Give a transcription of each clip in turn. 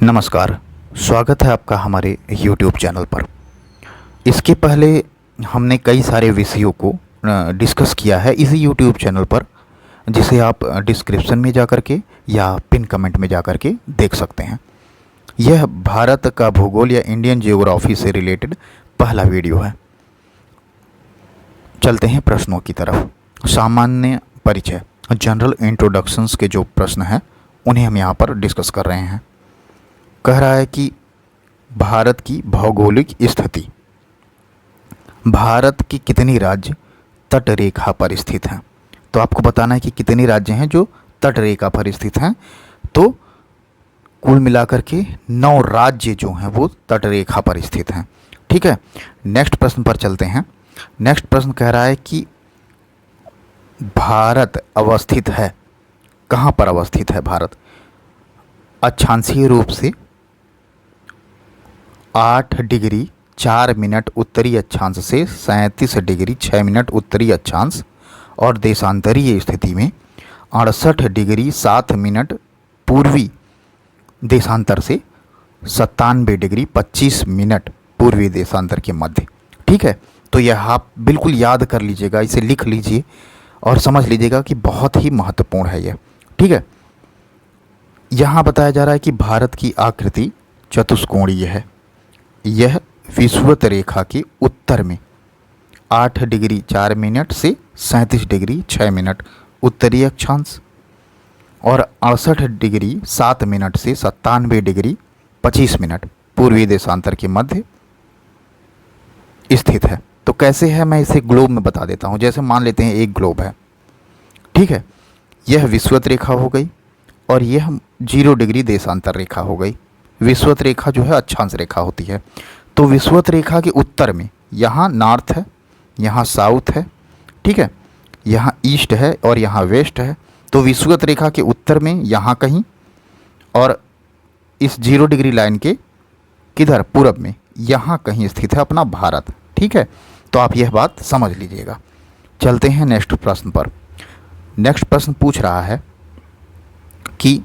नमस्कार। स्वागत है आपका हमारे YouTube चैनल पर। इसके पहले हमने कई सारे विषयों को डिस्कस किया है इसी YouTube चैनल पर, जिसे आप डिस्क्रिप्शन में जा कर के या पिन कमेंट में जा कर के देख सकते हैं। यह भारत का भूगोल या इंडियन जियोग्राफी से रिलेटेड पहला वीडियो है। चलते हैं प्रश्नों की तरफ। सामान्य परिचय, जनरल इंट्रोडक्शंस के जो प्रश्न हैं उन्हें हम यहाँ पर डिस्कस कर रहे हैं। कह रहा है कि भारत की भौगोलिक स्थिति, भारत के कितनी राज्य तट रेखा पर स्थित हैं। तो आपको बताना है कि कितने राज्य हैं जो तट रेखा पर स्थित हैं। तो कुल मिलाकर के 9 राज्य जो हैं वो तट रेखा पर स्थित हैं। ठीक है, नेक्स्ट प्रश्न पर चलते हैं। नेक्स्ट प्रश्न कह रहा है कि भारत अवस्थित है, कहाँ पर अवस्थित है भारत? अक्षांशीय रूप से 8 डिग्री 4 मिनट उत्तरी अक्षांश से 37 डिग्री 6 मिनट उत्तरी अक्षांश और देशांतरीय स्थिति में 68 डिग्री 7 मिनट पूर्वी देशांतर से 97 डिग्री 25 मिनट पूर्वी देशांतर के मध्य। ठीक है, तो यह आप बिल्कुल याद कर लीजिएगा, इसे लिख लीजिए और समझ लीजिएगा कि बहुत ही महत्वपूर्ण है यह। ठीक है, यहाँ बताया जा रहा है कि भारत की आकृति चतुष्कोणीय है। यह विषुवत रेखा के उत्तर में 8 डिग्री 4 मिनट से 37 डिग्री 6 मिनट उत्तरी अक्षांश और 68 डिग्री 7 मिनट से 97 डिग्री 25 मिनट पूर्वी देशांतर के मध्य स्थित है। तो कैसे है, मैं इसे ग्लोब में बता देता हूँ। जैसे मान लेते हैं एक ग्लोब है, ठीक है, यह विषुवत रेखा हो गई और यह 0 डिग्री देशांतर रेखा हो गई। विषुवत रेखा जो है अक्षांश रेखा होती है। तो विषुवत रेखा के उत्तर में यहाँ नॉर्थ है, यहाँ साउथ है, ठीक है, यहाँ ईस्ट है और यहाँ वेस्ट है। तो विषुवत रेखा के उत्तर में यहाँ कहीं और इस 0 डिग्री लाइन के किधर पूरब में यहाँ कहीं स्थित है अपना भारत। ठीक है, तो आप यह बात समझ लीजिएगा। चलते हैं नेक्स्ट प्रश्न पर। नेक्स्ट प्रश्न पूछ रहा है कि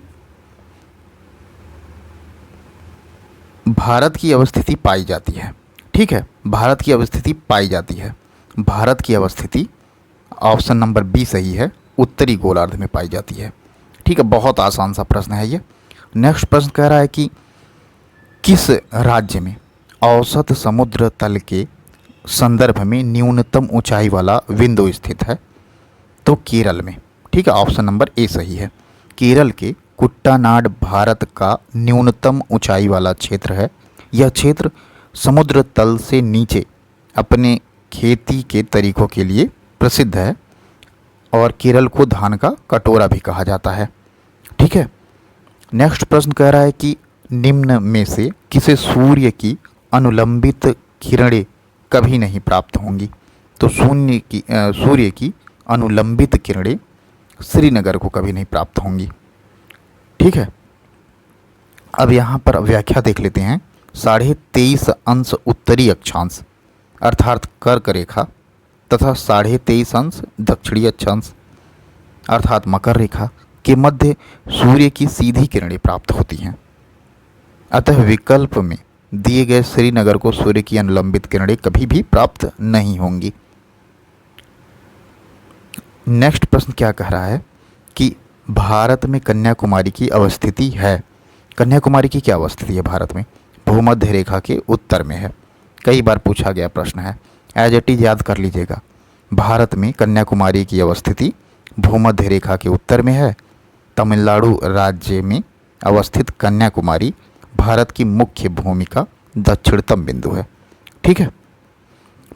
भारत की अवस्थिति पाई जाती है। ठीक है, भारत की अवस्थिति पाई जाती है। भारत की अवस्थिति ऑप्शन नंबर बी सही है, उत्तरी गोलार्ध में पाई जाती है। ठीक है, बहुत आसान सा प्रश्न है ये। नेक्स्ट प्रश्न कह रहा है कि किस राज्य में औसत समुद्र तल के संदर्भ में न्यूनतम ऊंचाई वाला बिंदु स्थित है? तो केरल में। ठीक है, ऑप्शन नंबर ए सही है। केरल के कुट्टानाड भारत का न्यूनतम ऊंचाई वाला क्षेत्र है। यह क्षेत्र समुद्र तल से नीचे अपने खेती के तरीकों के लिए प्रसिद्ध है और केरल को धान का कटोरा भी कहा जाता है। ठीक है, नेक्स्ट प्रश्न कह रहा है कि निम्न में से किसे सूर्य की अनुलंबित किरणें कभी नहीं प्राप्त होंगी? तो सूर्य की अनुलंबित किरणें श्रीनगर को कभी नहीं प्राप्त होंगी। ठीक है, अब यहाँ पर व्याख्या देख लेते हैं। 23.5 अंश उत्तरी अक्षांश अर्थात कर्क रेखा तथा 23.5 अंश दक्षिणी अक्षांश अर्थात मकर रेखा के मध्य सूर्य की सीधी किरणें प्राप्त होती हैं। अतः विकल्प में दिए गए श्रीनगर को सूर्य की अनुलंबित किरणें कभी भी प्राप्त नहीं होंगी। नेक्स्ट प्रश्न क्या कह रहा है कि भारत में कन्याकुमारी की अवस्थिति है। कन्याकुमारी की क्या अवस्थिति है भारत में? भूमध्य रेखा के उत्तर में है। कई बार पूछा गया प्रश्न है, एज इट इज याद कर लीजिएगा। भारत में कन्याकुमारी की अवस्थिति भूमध्य रेखा के उत्तर में है। तमिलनाडु राज्य में अवस्थित कन्याकुमारी भारत की मुख्य भूमि का दक्षिणतम बिंदु है। ठीक है,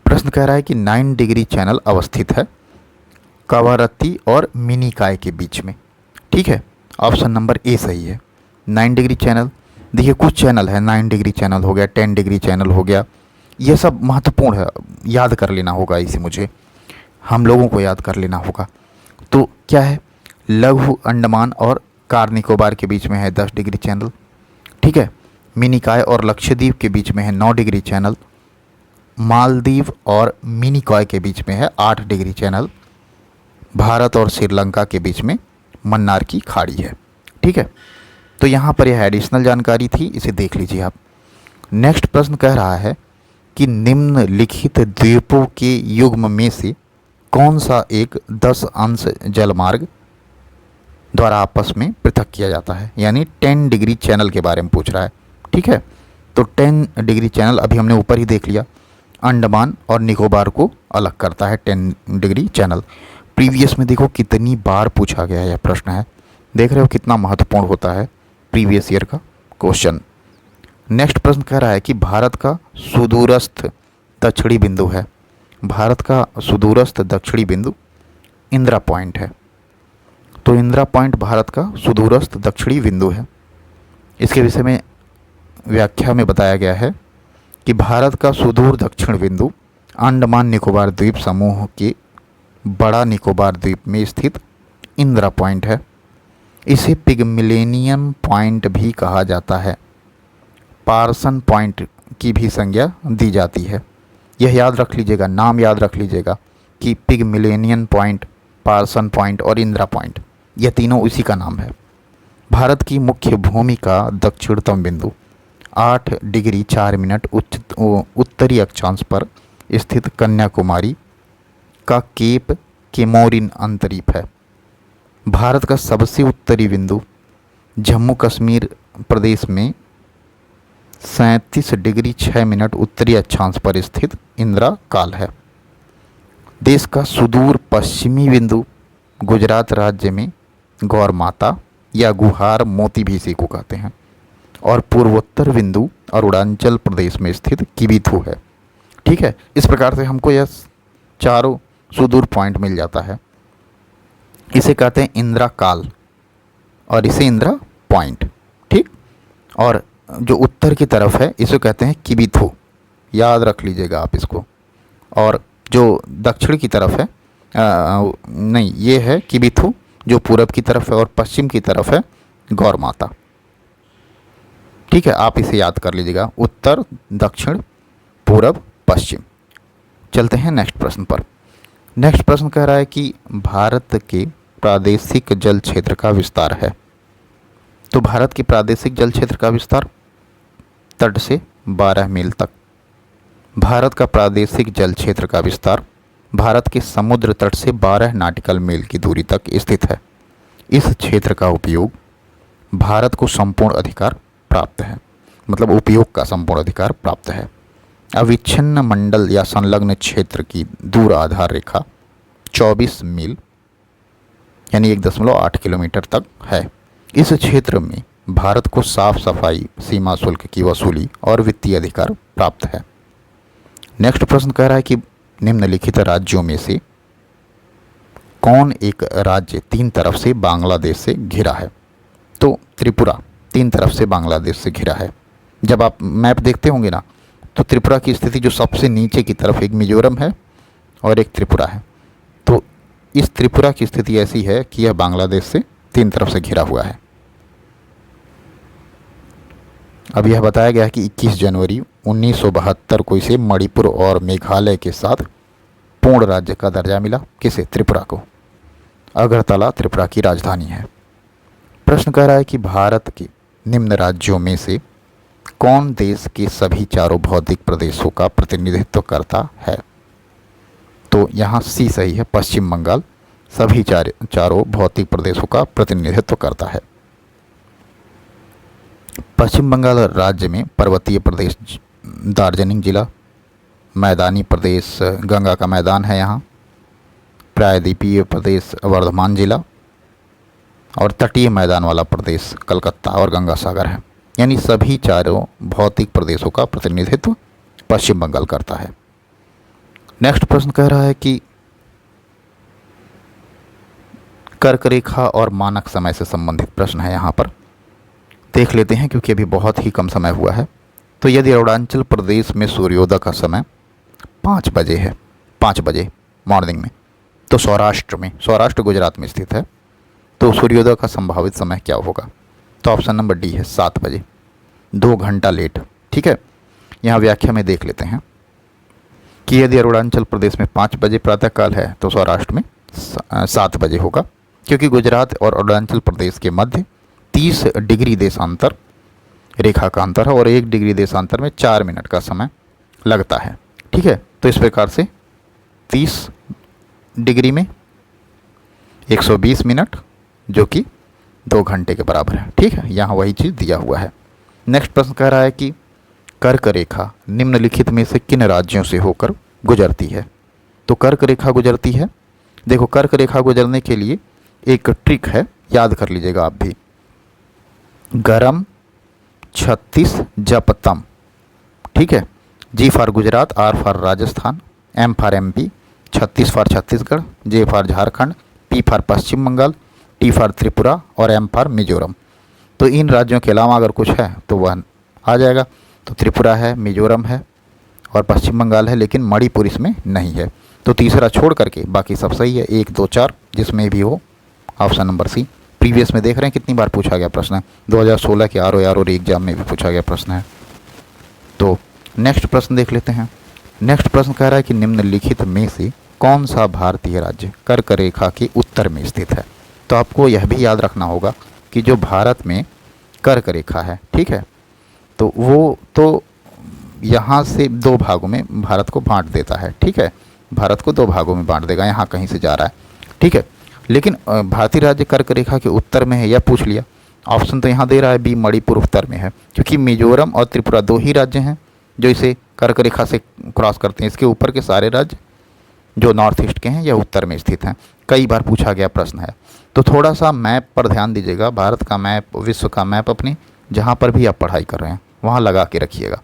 प्रश्न कह रहा है कि 9 डिग्री चैनल अवस्थित है कवारत्ती और मिनिकॉय के बीच में। ठीक है, ऑप्शन नंबर ए सही है। 9 डिग्री चैनल, देखिए कुछ चैनल है, 9 डिग्री चैनल हो गया, 10 डिग्री चैनल हो गया, ये सब महत्वपूर्ण है, याद कर लेना होगा। इसे मुझे हम लोगों को याद कर लेना होगा। तो क्या है, लघु अंडमान और कार निकोबार के बीच में है 10 डिग्री चैनल। ठीक है, मिनिकॉय और लक्षद्वीप के बीच में है 9 डिग्री चैनल। मालदीव और मिनिकॉय के बीच में है 8 डिग्री चैनल। भारत और श्रीलंका के बीच में मन्नार की खाड़ी है। ठीक है, तो यहाँ पर यह एडिशनल जानकारी थी, इसे देख लीजिए आप। नेक्स्ट प्रश्न कह रहा है कि निम्नलिखित द्वीपों के युग्म में से कौन सा एक 10 अंश जलमार्ग द्वारा आपस में पृथक किया जाता है, यानी 10 डिग्री चैनल के बारे में पूछ रहा है। ठीक है, तो 10 डिग्री चैनल अभी हमने ऊपर ही देख लिया, अंडमान और निकोबार को अलग करता है 10 डिग्री चैनल। प्रीवियस में देखो कितनी बार पूछा गया यह प्रश्न है, देख रहे हो कितना महत्वपूर्ण होता है प्रीवियस ईयर का क्वेश्चन। नेक्स्ट प्रश्न कह रहा है कि भारत का सुदूरस्थ दक्षिणी बिंदु है। भारत का सुदूरस्थ दक्षिणी बिंदु इंदिरा पॉइंट है। तो इंदिरा पॉइंट भारत का सुदूरस्थ दक्षिणी बिंदु है। इसके विषय में व्याख्या में बताया गया है कि भारत का सुदूर दक्षिण बिंदु अंडमान निकोबार द्वीप समूह के बड़ा निकोबार द्वीप में स्थित इंदिरा पॉइंट है। इसे पिगमिलेनियन पॉइंट भी कहा जाता है। पार्सन पॉइंट की भी संज्ञा दी जाती है। यह याद रख लीजिएगा, नाम याद रख लीजिएगा कि पिगमिलेनियन पॉइंट, पार्सन पॉइंट और इंदिरा पॉइंट, यह तीनों उसी का नाम है। भारत की मुख्य भूमि का दक्षिणतम बिंदु 8 डिग्री 4 मिनट उत्तरी अक्षांश पर स्थित कन्याकुमारी का केप केमोरिन अंतरीप है। भारत का सबसे उत्तरी बिंदु जम्मू कश्मीर प्रदेश में 37 डिग्री 6 मिनट उत्तरी अक्षांश पर स्थित इंदिरा काल है। देश का सुदूर पश्चिमी बिंदु गुजरात राज्य में गौरमाता या गुहार मोती भी इसी को कहते हैं, और पूर्वोत्तर बिंदु अरुणाचल प्रदेश में स्थित किबिथु है। ठीक है, इस प्रकार से हमको यह चारों सुदूर पॉइंट मिल जाता है। इसे कहते हैं इंदिरा काल और इसे इंदिरा पॉइंट। ठीक, और जो उत्तर की तरफ है इसे कहते हैं किबिथु, याद रख लीजिएगा आप इसको। और जो दक्षिण की तरफ है नहीं, ये है किबिथु जो पूरब की तरफ है, और पश्चिम की तरफ है गौरमाता। ठीक है, आप इसे याद कर लीजिएगा, उत्तर दक्षिण पूरब पश्चिम। चलते हैं नेक्स्ट प्रश्न पर। नेक्स्ट प्रश्न कह रहा है कि भारत के प्रादेशिक जल क्षेत्र का विस्तार है। तो भारत के प्रादेशिक जल क्षेत्र का विस्तार तट से 12 मील तक। भारत का प्रादेशिक जल क्षेत्र का विस्तार भारत के समुद्र तट से 12 नॉटिकल मील की दूरी तक स्थित है। इस क्षेत्र का उपयोग भारत को संपूर्ण अधिकार प्राप्त है, मतलब उपयोग का संपूर्ण अधिकार प्राप्त है। अविच्छिन्न मंडल या संलग्न क्षेत्र की दूर आधार रेखा 24 मील यानी 1.8 किलोमीटर तक है। इस क्षेत्र में भारत को साफ सफाई, सीमा शुल्क की वसूली और वित्तीय अधिकार प्राप्त है। नेक्स्ट प्रश्न कह रहा है कि निम्नलिखित राज्यों में से कौन एक राज्य 3 तरफ से बांग्लादेश से घिरा है। तो त्रिपुरा 3 तरफ से बांग्लादेश से घिरा है। जब आप मैप देखते होंगे ना, तो त्रिपुरा की स्थिति जो सबसे नीचे की तरफ, एक मिजोरम है और एक त्रिपुरा है। तो इस त्रिपुरा की स्थिति ऐसी है कि यह बांग्लादेश से 3 तरफ से घिरा हुआ है। अब यह बताया गया है कि 21 जनवरी 1972 को इसे मणिपुर और मेघालय के साथ पूर्ण राज्य का दर्जा मिला। किसे? त्रिपुरा को। अगरतला त्रिपुरा की राजधानी है। प्रश्न कह रहा है कि भारत के निम्न राज्यों में से कौन देश के सभी चारों भौतिक प्रदेशों का प्रतिनिधित्व करता है। तो यहाँ सी सही है, पश्चिम बंगाल सभी चारों भौतिक प्रदेशों का प्रतिनिधित्व करता है। पश्चिम बंगाल राज्य में पर्वतीय प्रदेश दार्जिलिंग जिला, मैदानी प्रदेश गंगा का मैदान है यहाँ, प्रायद्वीपीय प्रदेश वर्धमान जिला और तटीय मैदान वाला प्रदेश कलकत्ता और गंगा सागर है। यानी सभी चारों भौतिक प्रदेशों का प्रतिनिधित्व पश्चिम बंगाल करता है। नेक्स्ट प्रश्न कह रहा है कि कर्क रेखा और मानक समय से संबंधित प्रश्न है। यहाँ पर देख लेते हैं क्योंकि अभी बहुत ही कम समय हुआ है। तो यदि अरुणाचल प्रदेश में सूर्योदय का समय 5 बजे है, 5 बजे मॉर्निंग में, तो सौराष्ट्र गुजरात में स्थित है, तो सूर्योदय का संभावित समय क्या होगा। तो ऑप्शन नंबर डी है 7 बजे, 2 घंटा लेट। ठीक है, यहाँ व्याख्या में देख लेते हैं कि यदि अरुणाचल प्रदेश में 5 बजे प्रातःकाल है तो सौराष्ट्र में 7 बजे होगा, क्योंकि गुजरात और अरुणाचल प्रदेश के मध्य 30 डिग्री देशांतर रेखा का अंतर है और 1 डिग्री देशांतर में 4 मिनट का समय लगता है। ठीक है, तो इस प्रकार से 30 डिग्री में 120 मिनट जो कि 2 घंटे के बराबर है। ठीक है, यहाँ वही चीज़ दिया हुआ है। नेक्स्ट प्रश्न कह रहा है कि कर्क रेखा निम्नलिखित में से किन राज्यों से होकर गुजरती है। तो कर्क रेखा गुजरती है, देखो कर्क रेखा गुजरने के लिए एक ट्रिक है, याद कर लीजिएगा आप भी। गरम, छत्तीस, जपतम। ठीक है, G for Gujarat, R for Rajasthan, M for MP, 36 for Chhattisgarh, J for Jharkhand, P for Paschim Bangal, T for Tripura और एम फॉर मिजोरम। तो इन राज्यों के अलावा अगर कुछ है तो वह आ जाएगा। तो त्रिपुरा है, मिजोरम है और पश्चिम बंगाल है, लेकिन मणिपुर इसमें नहीं है। तो तीसरा छोड़ करके बाकी सब सही है, 1, 2, 4 जिसमें भी हो। ऑप्शन नंबर सी। प्रीवियस में देख रहे हैं कितनी बार पूछा गया प्रश्न है, 2016 के आर एग्जाम में भी पूछा गया प्रश्न है। तो नेक्स्ट प्रश्न देख लेते हैं। नेक्स्ट प्रश्न कह रहा है कि निम्नलिखित में से कौन सा भारतीय राज्य कर्क रेखा के उत्तर में स्थित है। तो आपको यह भी याद रखना होगा कि जो भारत में कर्क रेखा है, ठीक है, तो वो तो यहाँ से 2 भागों में भारत को बांट देता है। ठीक है, भारत को 2 भागों में बांट देगा, यहाँ कहीं से जा रहा है। ठीक है, लेकिन भारतीय राज्य कर्क रेखा के उत्तर में है, यह पूछ लिया। ऑप्शन तो यहाँ दे रहा है बी, मणिपुर उत्तर में है, क्योंकि मिजोरम और त्रिपुरा 2 ही राज्य हैं जो इसे कर्क रेखा से क्रॉस करते हैं। इसके ऊपर के सारे राज्य जो नॉर्थ ईस्ट के हैं यह उत्तर में स्थित हैं। कई बार पूछा गया प्रश्न है, तो थोड़ा सा मैप पर ध्यान दीजिएगा। भारत का मैप, विश्व का मैप अपनी जहाँ पर भी आप पढ़ाई कर रहे हैं वहाँ लगा के रखिएगा,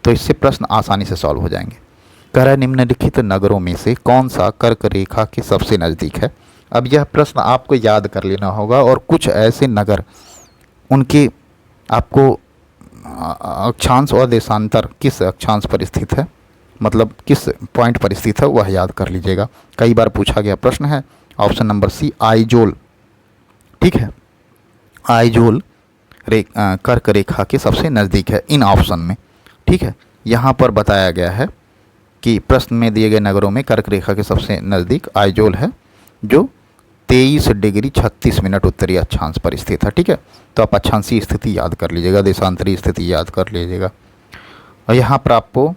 तो इससे प्रश्न आसानी से सॉल्व हो जाएंगे। कह रहा है निम्नलिखित नगरों में से कौन सा कर्क रेखा के सबसे नज़दीक है। अब यह प्रश्न आपको याद कर लेना होगा और कुछ ऐसे नगर उनके आपको अक्षांश और देशांतर किस अक्षांश पर स्थित है, मतलब किस पॉइंट पर स्थित है, वह याद कर लीजिएगा। कई बार पूछा गया प्रश्न है। Option number C, Aizawl. ठीक है, आइजोल कर्क रेखा के सबसे नज़दीक है इन ऑप्शन में। ठीक है, यहाँ पर बताया गया है कि प्रश्न में दिए गए नगरों में कर्क रेखा के सबसे नज़दीक आइजोल है, जो 23 डिग्री 36 मिनट उत्तरी अक्षांश पर स्थित है। ठीक है, तो आप अक्षांशीय स्थिति याद कर लीजिएगा, देशांतरीय स्थिति याद कर लीजिएगा। और यहाँ पर आपको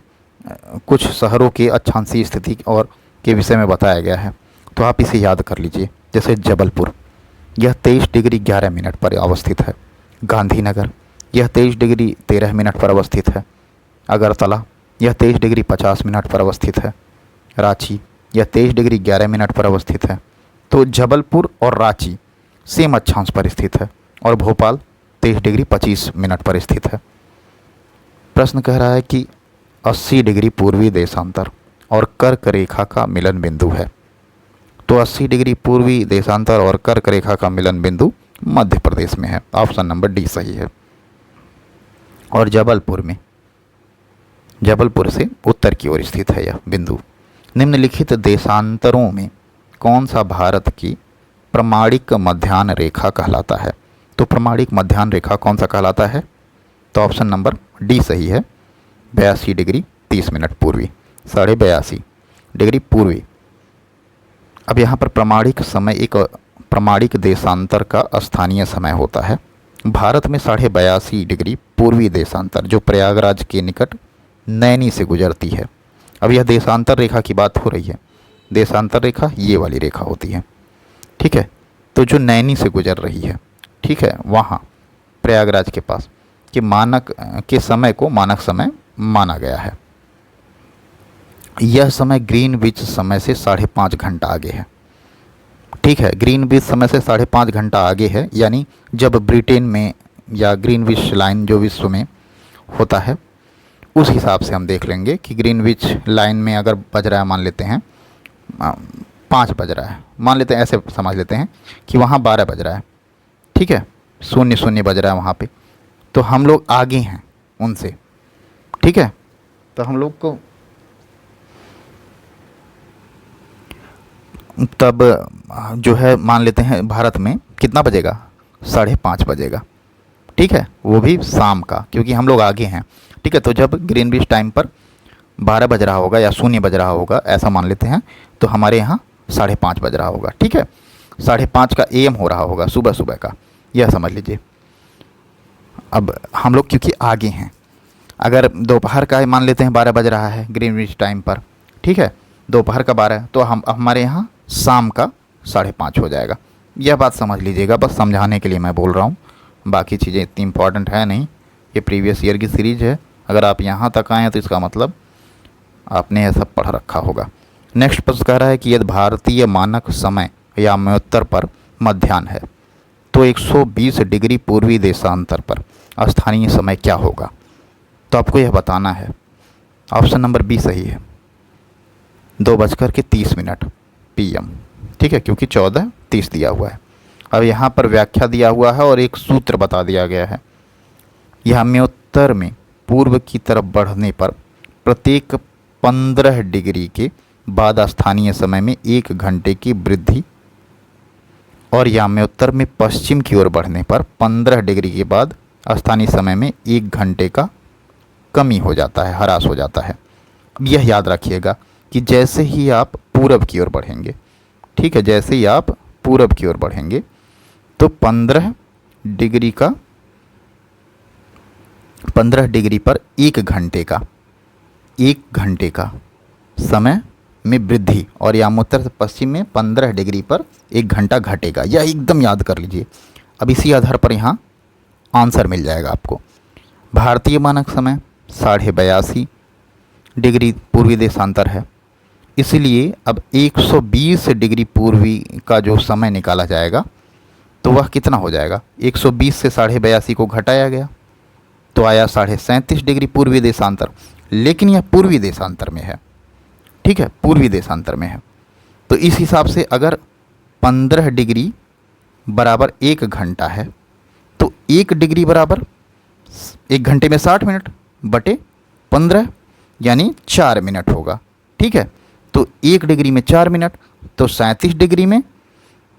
कुछ शहरों के अक्षांशीय स्थिति और के विषय में बताया गया है, तो आप इसे याद कर लीजिए। जैसे जबलपुर, यह 23 डिग्री 11 मिनट पर अवस्थित है। गांधीनगर, यह 23 डिग्री 13 मिनट पर अवस्थित है। अगरतला, यह 23 डिग्री 50 मिनट पर अवस्थित है। रांची, यह 23 डिग्री 11 मिनट पर अवस्थित है। तो जबलपुर और रांची सेम अक्षांश पर स्थित है और भोपाल 23 डिग्री 25 मिनट पर स्थित है। प्रश्न कह रहा है कि 80 डिग्री पूर्वी देशांतर और कर्क रेखा का मिलन बिंदु है। तो 80 डिग्री पूर्वी देशांतर और कर्क रेखा का मिलन बिंदु मध्य प्रदेश में है। ऑप्शन नंबर डी सही है। और जबलपुर से उत्तर की ओर स्थित है यह बिंदु। निम्नलिखित देशांतरों में कौन सा भारत की प्रमाणिक मध्याह्न रेखा कहलाता है। तो प्रमाणिक मध्याह्न रेखा कौन सा कहलाता है। तो ऑप्शन नंबर डी सही है, 82 डिग्री 30 मिनट पूर्वी, 82.5 डिग्री पूर्वी। अब यहाँ पर प्रमाणिक समय एक प्रमाणिक देशांतर का स्थानीय समय होता है। भारत में 82.5 डिग्री पूर्वी देशांतर जो प्रयागराज के निकट नैनी से गुजरती है। अब यह देशांतर रेखा की बात हो रही है। देशांतर रेखा ये वाली रेखा होती है। ठीक है, तो जो नैनी से गुजर रही है, ठीक है, वहाँ प्रयागराज के पास कि मानक के समय को मानक समय माना गया है। यह समय ग्रीनविच समय से 5.5 घंटा आगे है। ठीक है, ग्रीनविच समय से 5.5 घंटा आगे है, यानी जब ब्रिटेन में या ग्रीनविच लाइन जो विश्व में होता है उस हिसाब से हम देख लेंगे कि ग्रीनविच लाइन में अगर बज रहा है, मान लेते हैं 5 बज रहा है, मान लेते हैं, ऐसे समझ लेते हैं कि वहाँ 12 बज रहा है। ठीक है, 00 बज रहा है वहाँ पे, तो हम लोग आगे हैं उनसे। ठीक है, तो हम लोग को तब जो है मान लेते हैं भारत में कितना बजेगा, 5:30 बजेगा। ठीक है, वो भी शाम का, क्योंकि हम लोग आगे हैं। ठीक है, तो जब ग्रीनविच टाइम पर 12 बज रहा होगा या 0 बज रहा होगा, ऐसा मान लेते हैं, तो हमारे यहाँ 5:30 बज रहा होगा। ठीक है, 5:30 का AM हो रहा होगा सुबह सुबह का, यह समझ लीजिए। अब हम लोग क्योंकि आगे हैं, अगर दोपहर का मान लेते हैं 12 बज रहा है ग्रीनविच टाइम पर, ठीक है, दोपहर का 12, तो हम हमारे यहाँ शाम का 5:30 हो जाएगा। यह बात समझ लीजिएगा, बस समझाने के लिए मैं बोल रहा हूँ, बाकी चीज़ें इतनी इम्पॉर्टेंट है नहीं। ये प्रीवियस ईयर की सीरीज है, अगर आप यहाँ तक आए हैं तो इसका मतलब आपने यह सब पढ़ रखा होगा। नेक्स्ट प्रश्न कह रहा है कि यदि भारतीय मानक समय या मध्योत्तर पर मध्याह्न है तो 120 डिग्री पूर्वी देशांतर पर स्थानीय समय क्या होगा? तो आपको यह बताना है। ऑप्शन नंबर बी सही है, 2:30 PM, ठीक है, क्योंकि 14:30 दिया हुआ है। अब यहाँ पर व्याख्या दिया हुआ है और एक सूत्र बता दिया गया है। यह मध्योत्तर में पूर्व की तरफ बढ़ने पर प्रत्येक 15 डिग्री के बाद स्थानीय समय में 1 घंटे की वृद्धि, और याम्योत्तर में पश्चिम की ओर बढ़ने पर 15 डिग्री के बाद स्थानीय समय में 1 घंटे का कमी हो जाता है, ह्रास हो जाता है। अब यह याद रखिएगा कि जैसे ही आप पूरब की ओर बढ़ेंगे, ठीक है, जैसे ही आप पूरब की ओर बढ़ेंगे तो 15 डिग्री पर 1 घंटे का समय में वृद्धि, और यामोत्तर से पश्चिम में 15 डिग्री पर 1 घंटा घटेगा। यह एकदम याद कर लीजिए। अब इसी आधार पर यहाँ आंसर मिल जाएगा आपको। भारतीय मानक समय 82.5 डिग्री पूर्वी देशांतर है, इसलिए अब 120 डिग्री पूर्वी का जो समय निकाला जाएगा तो वह कितना हो जाएगा? 120 से 82.5 को घटाया गया तो आया 37.5 डिग्री पूर्वी देशांतर, लेकिन यह पूर्वी देशांतर में है, ठीक है, पूर्वी देशांतर में है। तो इस हिसाब से अगर 15 डिग्री बराबर 1 घंटा है तो 1 डिग्री बराबर 1 घंटे में 60 मिनट बटे 15 यानी 4 मिनट होगा, ठीक है। तो 1 डिग्री में 4 मिनट, तो 37 डिग्री में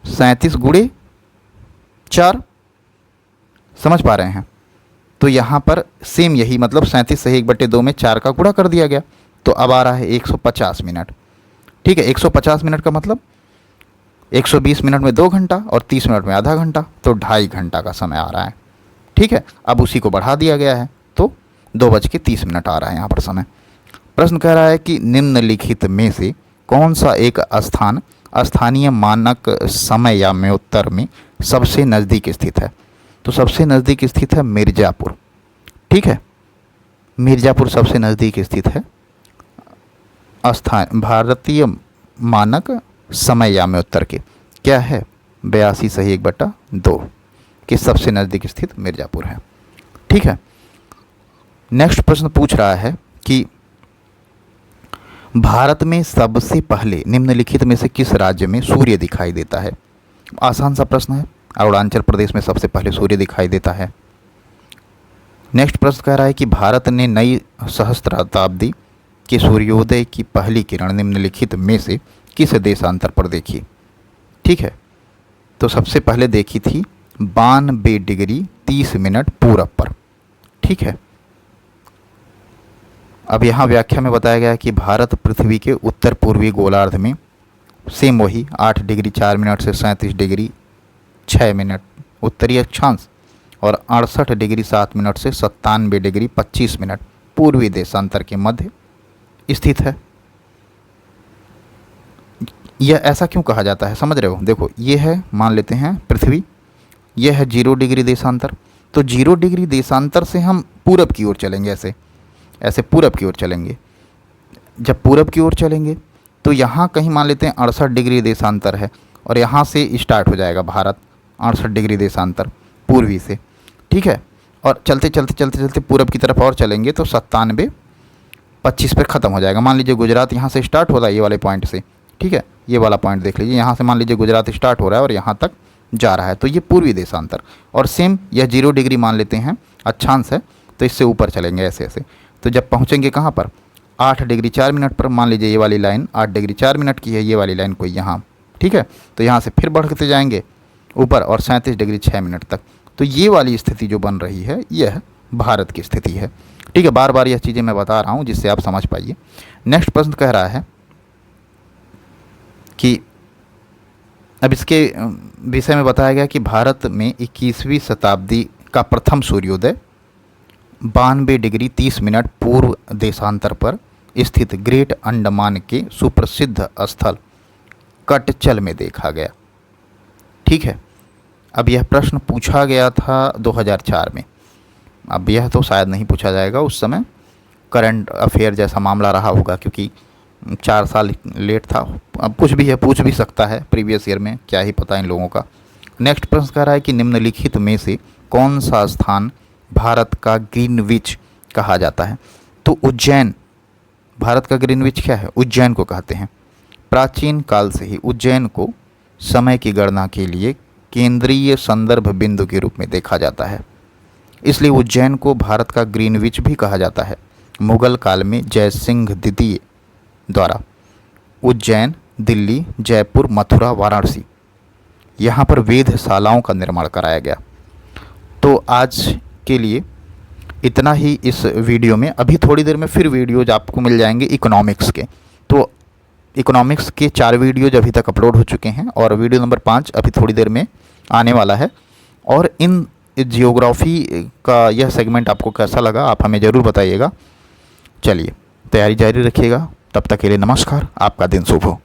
37 गुणे 4, समझ पा रहे हैं? तो यहाँ पर सेम यही, मतलब 37 से 1/2 में 4 का गुणा कर दिया गया, तो अब आ रहा है 150 मिनट, ठीक है। 150 मिनट का मतलब 120 मिनट में 2 घंटा और 30 मिनट में आधा घंटा, तो 2.5 घंटा का समय आ रहा है, ठीक है। अब उसी को बढ़ा दिया गया है तो 2:30 आ रहा है यहाँ पर समय। प्रश्न कह रहा है कि निम्नलिखित में से कौन सा एक स्थान स्थानीय मानक समय या मध्योत्तर में सबसे नज़दीक स्थित है? तो सबसे नज़दीक स्थित है मिर्ज़ापुर, ठीक है, मिर्ज़ापुर सबसे नज़दीक स्थित है स्थान भारतीय मानक समय या मध्योत्तर के, क्या है, 82 सही 1/2 के सबसे नज़दीक स्थित मिर्ज़ापुर है, ठीक है। नेक्स्ट प्रश्न पूछ रहा है कि भारत में सबसे पहले निम्नलिखित में से किस राज्य में सूर्य दिखाई देता है? आसान सा प्रश्न है। अरुणाचल प्रदेश में सबसे पहले सूर्य दिखाई देता है। नेक्स्ट प्रश्न कह रहा है कि भारत ने नई सहस्त्राब्दी के सूर्योदय की पहली किरण निम्नलिखित में से किस देशांतर पर देखी? ठीक है, तो सबसे पहले देखी थी 92 डिग्री 30 मिनट पूरब पर, ठीक है। अब यहाँ व्याख्या में बताया गया कि भारत पृथ्वी के उत्तर पूर्वी गोलार्ध में सेम वही 8 डिग्री 4 मिनट से 37 डिग्री 6 मिनट उत्तरी अक्षांश और 68 डिग्री 7 मिनट से 97 डिग्री 25 मिनट पूर्वी देशांतर के मध्य स्थित है। यह ऐसा क्यों कहा जाता है, समझ रहे हो? देखो, ये है, मान लेते हैं पृथ्वी, यह है 0 डिग्री देशांतर, तो 0 डिग्री देशांतर से हम पूरब की ओर चलेंगे, ऐसे पूरब की ओर चलेंगे। जब पूरब की ओर चलेंगे तो यहाँ कहीं मान लेते हैं 68 डिग्री देशांतर है और यहाँ से स्टार्ट हो जाएगा भारत 68 डिग्री देशांतर पूर्वी से, ठीक है। और चलते चलते पूरब की तरफ और चलेंगे तो 97 25 पर ख़त्म हो जाएगा। मान लीजिए गुजरात यहाँ से स्टार्ट हो रहा है, ये वाले पॉइंट से, ठीक है, ये वाला पॉइंट देख लीजिए, यहाँ से मान लीजिए गुजरात स्टार्ट हो रहा है और यहाँ तक जा रहा है, तो ये पूर्वी देशांतर। और सेम यह 0 डिग्री मान लेते हैं अक्षांश है, तो इससे ऊपर चलेंगे ऐसे। तो जब पहुँचेंगे कहाँ पर, 8 डिग्री 4 मिनट पर, मान लीजिए ये वाली लाइन 8 डिग्री 4 मिनट की है, ये वाली लाइन कोई यहाँ, ठीक है। तो यहाँ से फिर बढ़ते जाएंगे ऊपर और 37 डिग्री 6 मिनट तक। तो ये वाली स्थिति जो बन रही है यह भारत की स्थिति है, ठीक है। बार बार यह चीज़ें मैं बता रहा हूँ जिससे आप समझ पाइए। नेक्स्ट प्रश्न कह रहा है कि अब इसके विषय में बताया गया कि भारत में 21वीं शताब्दी का प्रथम सूर्योदय 92 डिग्री 30 मिनट पूर्व देशांतर पर स्थित ग्रेट अंडमान के सुप्रसिद्ध स्थल कटचल में देखा गया। ठीक है, अब यह प्रश्न पूछा गया था 2004 में। अब यह तो शायद नहीं पूछा जाएगा, उस समय करंट अफेयर जैसा मामला रहा होगा, क्योंकि 4 साल लेट था। अब कुछ भी है, पूछ भी सकता है प्रीवियस ईयर में, क्या ही पता इन लोगों का। नेक्स्ट प्रश्न कह रहा है कि निम्नलिखित में से कौन सा स्थान भारत का ग्रीनविच कहा जाता है। तो उज्जैन, भारत का ग्रीनविच क्या है? उज्जैन को कहते हैं। प्राचीन काल से ही उज्जैन को समय की गणना के लिए केंद्रीय संदर्भ बिंदु के रूप में देखा जाता है, इसलिए उज्जैन को भारत का ग्रीनविच भी कहा जाता है। मुगल काल में जयसिंह द्वितीय द्वारा उज्जैन, दिल्ली, जयपुर, मथुरा, वाराणसी यहाँ पर वेधशालाओं का निर्माण कराया गया। तो आज के लिए इतना ही इस वीडियो में। अभी थोड़ी देर में फिर वीडियोज आपको मिल जाएंगे इकोनॉमिक्स के। तो इकोनॉमिक्स के 4 वीडियोज अभी तक अपलोड हो चुके हैं और वीडियो नंबर 5 अभी थोड़ी देर में आने वाला है। और इन जियोग्राफी का यह सेगमेंट आपको कैसा लगा आप हमें ज़रूर बताइएगा। चलिए, तैयारी जारी रखिएगा। तब तक के लिए नमस्कार, आपका दिन शुभ हो।